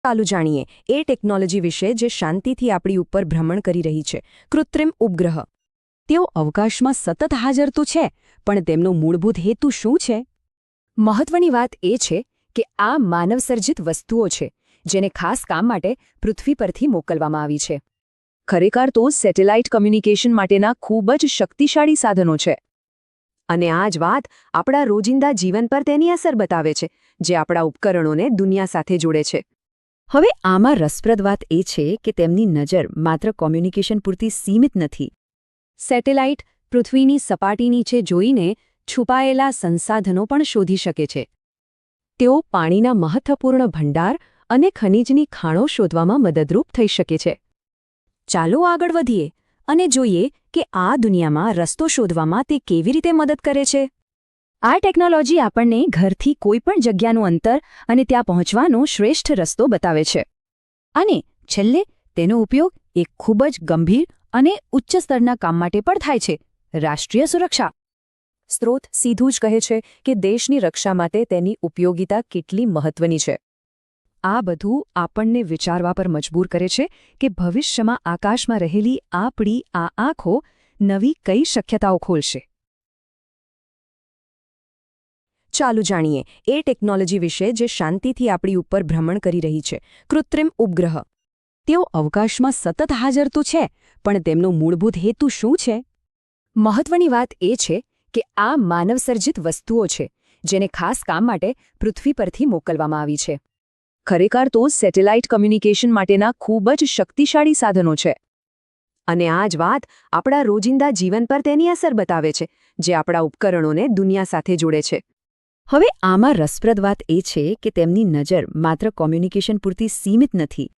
ચાલુ જાણીએ એ ટેકનોલોજી વિશે જે શાંતિથી આપણી ઉપર ભ્રમણ કરી રહી છે, કૃત્રિમ ઉપગ્રહ. તેઓ અવકાશમાં સતત હાજર તો છે, પણ તેમનો મૂળભૂત હેતુ શું છે? મહત્વની વાત એ છે કે આ માનવસર્જિત વસ્તુઓ છે જેને ખાસ કામ માટે પૃથ્વી પરથી મોકલવામાં આવી છે. ખરેખર તો સેટેલાઇટ કમ્યુનિકેશન માટેના ખૂબ જ શક્તિશાળી સાધનો છે. અને આ જ વાત આપણા રોજિંદા જીવન પર તેની અસર બતાવે છે, જે આપણા ઉપકરણોને દુનિયા સાથે જોડે છે. હવે આમાં રસપ્રદ વાત એ છે કે તેમની નજર માત્ર કોમ્યુનિકેશન પૂરતી સીમિત નથી. સેટેલાઇટ પૃથ્વીની સપાટી નીચે જોઈને છુપાયેલા સંસાધનો પણ શોધી શકે છે. તેઓ પાણીના મહત્વપૂર્ણ ભંડાર અને ખનિજની ખાણો શોધવામાં મદદરૂપ થઈ શકે છે. ચાલો આગળ વધીએ અને જોઈએ કે આ દુનિયામાં રસ્તો શોધવામાં તે કેવી રીતે મદદ કરે છે. આ ટેકનોલોજી આપણને ઘરથી કોઈપણ જગ્યાનું અંતર અને ત્યાં પહોંચવાનો શ્રેષ્ઠ રસ્તો બતાવે છે. અને છેલ્લે તેનો ઉપયોગ એક ખૂબ જ ગંભીર અને ઉચ્ચ સ્તરના કામ માટે પણ થાય છે, રાષ્ટ્રીય સુરક્ષા. સ્ત્રોત સીધું જ કહે છે કે દેશની રક્ષા માટે તેની ઉપયોગિતા કેટલી મહત્વની છે. આ બધું આપણને વિચારવા પર મજબૂર કરે છે કે ભવિષ્યમાં આકાશમાં રહેલી આપણી આ આંખો નવી કઈ શક્યતાઓ ખોલશે. ચાલુ જાણીએ એ ટેકનોલોજી વિશે જે શાંતિથી આપણી ઉપર ભ્રમણ કરી રહી છે, કૃત્રિમ ઉપગ્રહ. તેઓ અવકાશમાં સતત હાજર તો છે, પણ તેમનો મૂળભૂત હેતુ શું છે? મહત્વની વાત એ છે કે આ માનવસર્જિત વસ્તુઓ છે જેને ખાસ કામ માટે પૃથ્વી પરથી મોકલવામાં આવી છે. ખરેખર તો સેટેલાઇટ કમ્યુનિકેશન માટેના ખૂબ જ શક્તિશાળી સાધનો છે. અને આ જ વાત આપણા રોજિંદા જીવન પર તેની અસર બતાવે છે, જે આપણા ઉપકરણોને દુનિયા સાથે જોડે છે. હવે આમાં રસપ્રદ વાત એ છે કે તેમની નજર માત્ર કોમ્યુનિકેશન પૂરતી સીમિત નથી.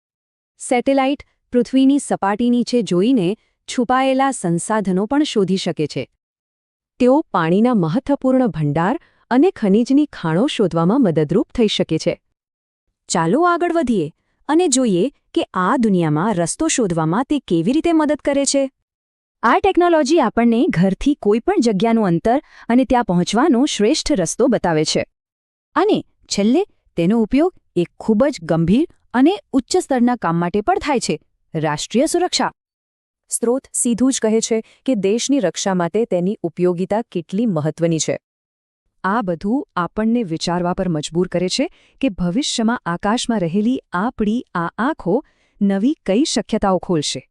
સેટેલાઇટ પૃથ્વીની સપાટી નીચે જોઈને છુપાયેલા સંસાધનો પણ શોધી શકે છે. તેઓ પાણીના મહત્વપૂર્ણ ભંડાર અને ખનિજની ખાણો શોધવામાં મદદરૂપ થઈ શકે છે. ચાલો આગળ વધીએ અને જોઈએ કે આ દુનિયામાં રસ્તો શોધવામાં તે કેવી રીતે મદદ કરે છે. આ ટેકનોલોજી આપણને ઘરથી કોઈપણ જગ્યાનું અંતર અને ત્યાં પહોંચવાનો શ્રેષ્ઠ રસ્તો બતાવે છે. અને છેલ્લે તેનો ઉપયોગ એક ખૂબ જ ગંભીર અને ઉચ્ચ સ્તરના કામ માટે પણ થાય છે, રાષ્ટ્રીય સુરક્ષા. સ્ત્રોત સીધું જ કહે છે કે દેશની રક્ષા માટે તેની ઉપયોગિતા કેટલી મહત્વની છે. આ બધું આપણને વિચારવા પર મજબૂર કરે છે કે ભવિષ્યમાં આકાશમાં રહેલી આપણી આ આંખો નવી કઈ શક્યતાઓ ખોલશે.